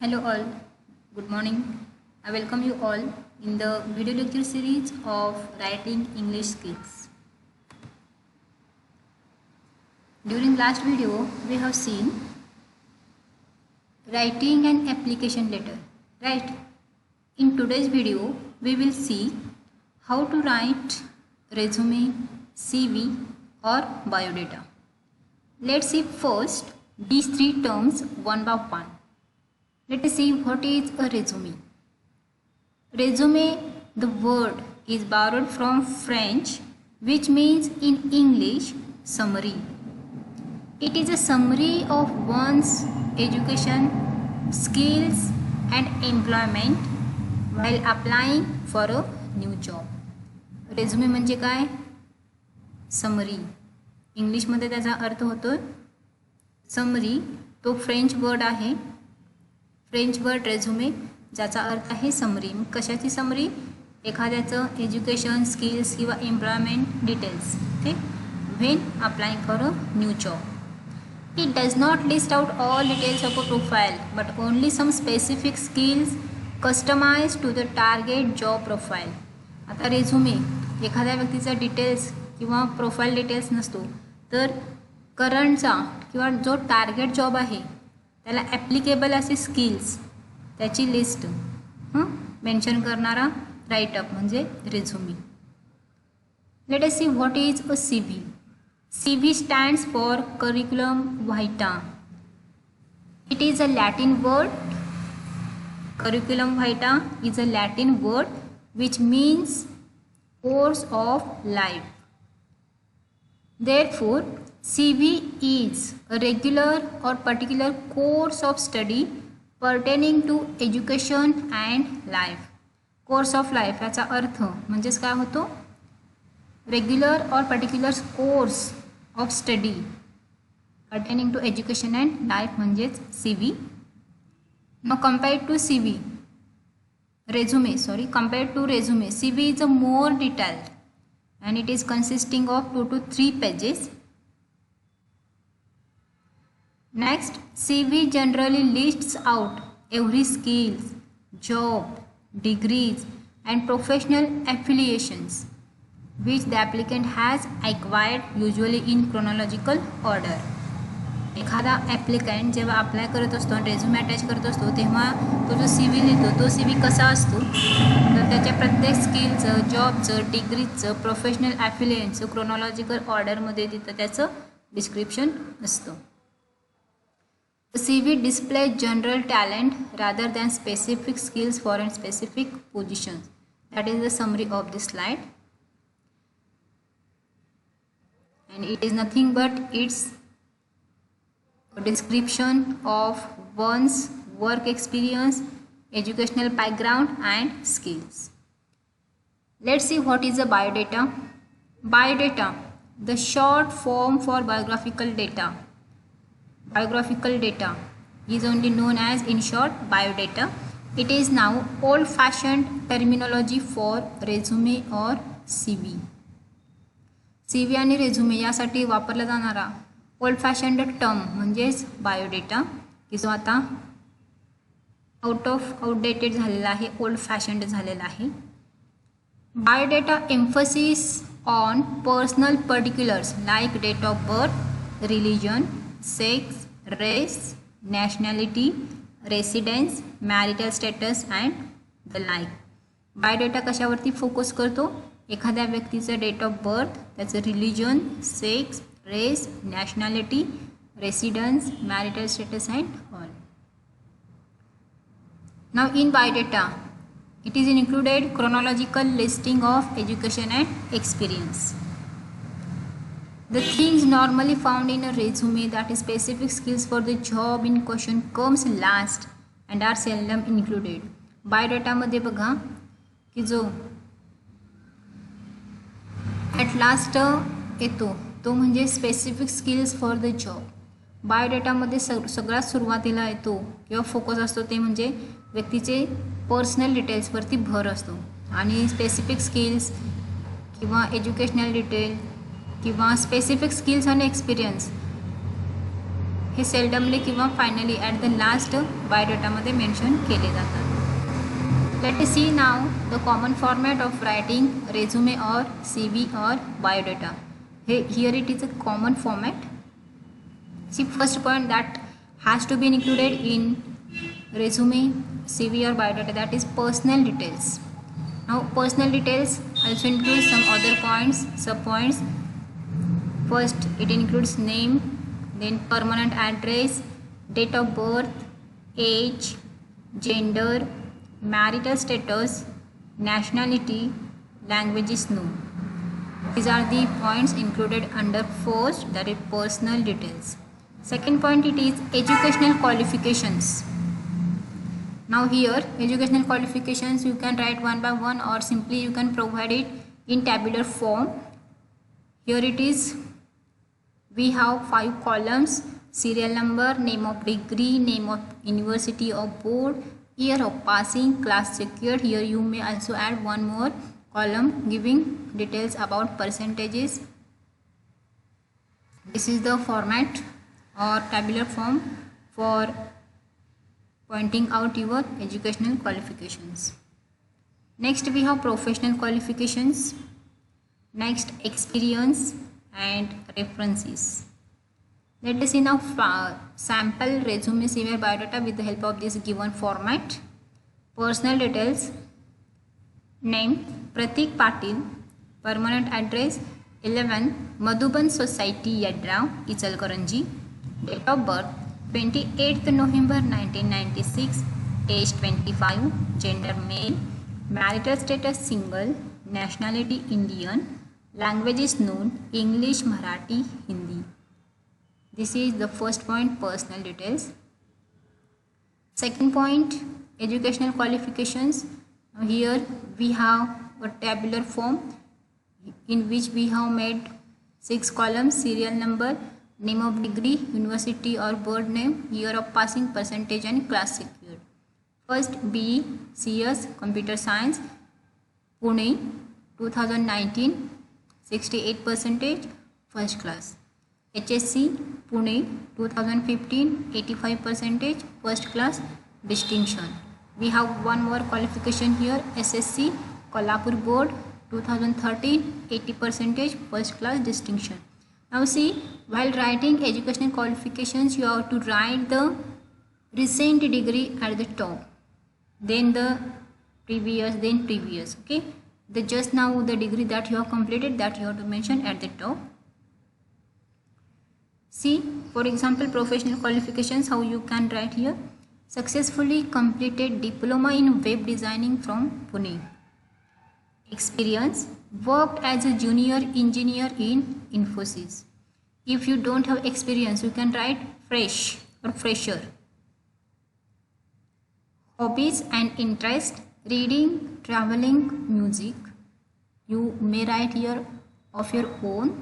Hello all, good morning. I welcome you all in the video lecture series of Writing English Skills. During last video, we have seen writing an application letter, right? In today's video, we will see how to write resume, CV or biodata. Let's see first these three terms one by one. Let us see what is a resume. Resume, the word is borrowed from French, which means in English summary. It is a summary of one's education, skills and employment while applying for a new job. Resume म्हणजे काय? Summary. इंग्लिशमध्ये त्याचा अर्थ होतो summary. तो French word आहे. French word resume ज्याचा अर्थ आहे समरी. मग कशाची समरी? एखाद्याचं एज्युकेशन, स्किल्स किंवा employment details. Okay, when applying for a new job. It does not list out all details of a profile but only some specific skills customize to the target job profile. आता resume एखाद्या व्यक्तीचा details किंवा profile details नसतो, तर करंटचा किंवा जो target job आहे त्याला ॲप्लिकेबल असे स्किल्स त्याची लिस्ट मेन्शन करणारा राईटअप म्हणजे resume. Let us see what is a C V. C V stands for curriculum vitae. It is a Latin word. Curriculum vitae is a Latin word which means course of life. Therefore, CV is a regular or particular course of study pertaining to education and life. Course of life याचा अर्थ म्हणजेच काय होतो? Regular or particular course of study pertaining to education and life म्हणजेच CV. Now compared to CV, compared to resume, CV is a more detailed and it is consisting of 2 to 3 pages. Next, CV generally lists out every skills, job, degrees and professional affiliations which the applicant has acquired, usually in chronological order. एखादा applicant जेव्हा apply करत असतो आणि resume attach करत असतो तेव्हा तो जो सी व्ही लिहितो तो सी व्ही कसा असतो, तर त्याच्या प्रत्येक स्किलचं, जॉबचं, डिग्रीचं, प्रोफेशनल ॲफिलिएंटचं क्रोनॉलॉजिकल ऑर्डरमध्ये तिथं त्याचं डिस्क्रिप्शन असतं. C V display general talent rather than specific skills for and specific positions. That is the summary of this slide and it is nothing but its description of one's work experience, educational background and skills. Let's see what is a biodata. Biodata, the short form for biographical data. Biographical data is only known as in short biodata. It is now old-fashioned terminology for resume or CV. CV आणि resume यासाठी वापरला जाणारा old fashioned term म्हणजेच biodata, की जो आता outdated झालेला आहे, ओल्ड फॅशन्ड झालेला आहे. Biodata emphasis on personal particulars like date of birth, religion, sex, race, nationality, residence, marital status and the like. Biodata कशावरती फोकस करतो? एखाद्या व्यक्तीचं डेट ऑफ बर्थ, त्याचं religion, sex, race, nationality, residence, marital status and all. Now in biodata, it is included chronological listing of education and experience. The things normally found in a resume, that is specific skills for the job in question, comes last and are seldom included. Biodata मध्ये बघा की जो at last येतो तो म्हणजे specific skills for the job. बायोडेटामध्ये सगळ्यात सुरुवातीला येतो किंवा फोकस असतो ते म्हणजे व्यक्तीचे पर्सनल डिटेल्सवरती भर असतो. आणि स्पेसिफिक स्किल्स किंवा एज्युकेशनल डिटेल किंवा स्पेसिफिक स्किल्स आणि एक्सपिरियन्स हे सेल्डमली किंवा फायनली ॲट द लास्ट बायोडेटामध्ये मेन्शन केले जातात. Let us see now the common format of writing resume or CV or biodata. Here it is a common format. See, first point that has to be included in resume, CV or biodata, that is personal details. Now personal details also includes some other points, sub points. First it includes name, then permanent address, date of birth, age, gender, marital status, nationality, languages known. These are the points included under first, that is personal details. Second point, it is educational qualifications. Now here educational qualifications you can write one by one, or simply you can provide it in tabular form. Here it is, we have 5 columns: serial number, name of degree, name of university or board, year of passing, class secured. Here you may also add one more column giving details about percentages. This is the format or tabular form for pointing out your educational qualifications. Next we have professional qualifications. Next, experience and references. Let us see now sample resume, CV or biodata with the help of this given format. Personal details: name Pratik Patil, permanent address 11 Madhuban Society, Yadrav, Ichalkaranji, date of birth 28th November 1996, age 25, gender male, marital status single, nationality Indian, languages known English, Marathi, Hindi. This is the first point, personal details. Second point, educational qualifications. Now here we have a tabular form in which we have made 6 columns: serial number, name of degree, university or board name, year of passing, percentage and class secured. First, BE CS Computer Science, Pune, 2019, 68%, first class. HSC Pune, 2015, 85%, first class, distinction. We have one more qualification here: SSC Kolhapur Board, 2013, 80%, first class, distinction. Now see, while writing educational qualifications, you have to write the recent degree at the top, then the previous, then previous. Okay, the just now the degree that you have completed, that you have to mention at the top. See, for example, professional qualifications, how you can write here: successfully completed diploma in web designing from Pune. Experience: worked as a junior engineer in Infosys. If you don't have experience, you can write fresh or fresher. Hobbies and interest: reading, traveling, music. You may write here of your own.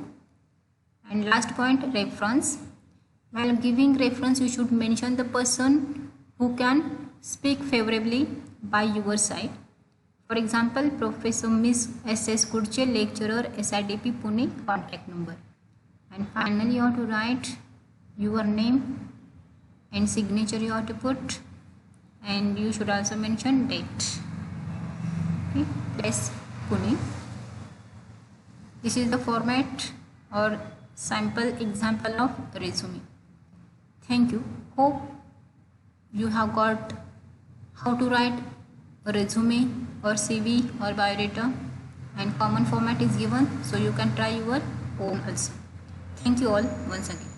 And last point, reference. While giving reference, you should mention the person who can speak favorably by your side. For example, Professor Miss S.S. Kurche, lecturer, SIDP Pune, contact number. And finally, you have to write your name and signature you have to put, and you should also mention date. Okay, place Pune. This is the format or sample example of resume. Thank you. Hope you have got how to write a resume or CV or biodata, and common format is given, so you can try your own also. Thank you all once again.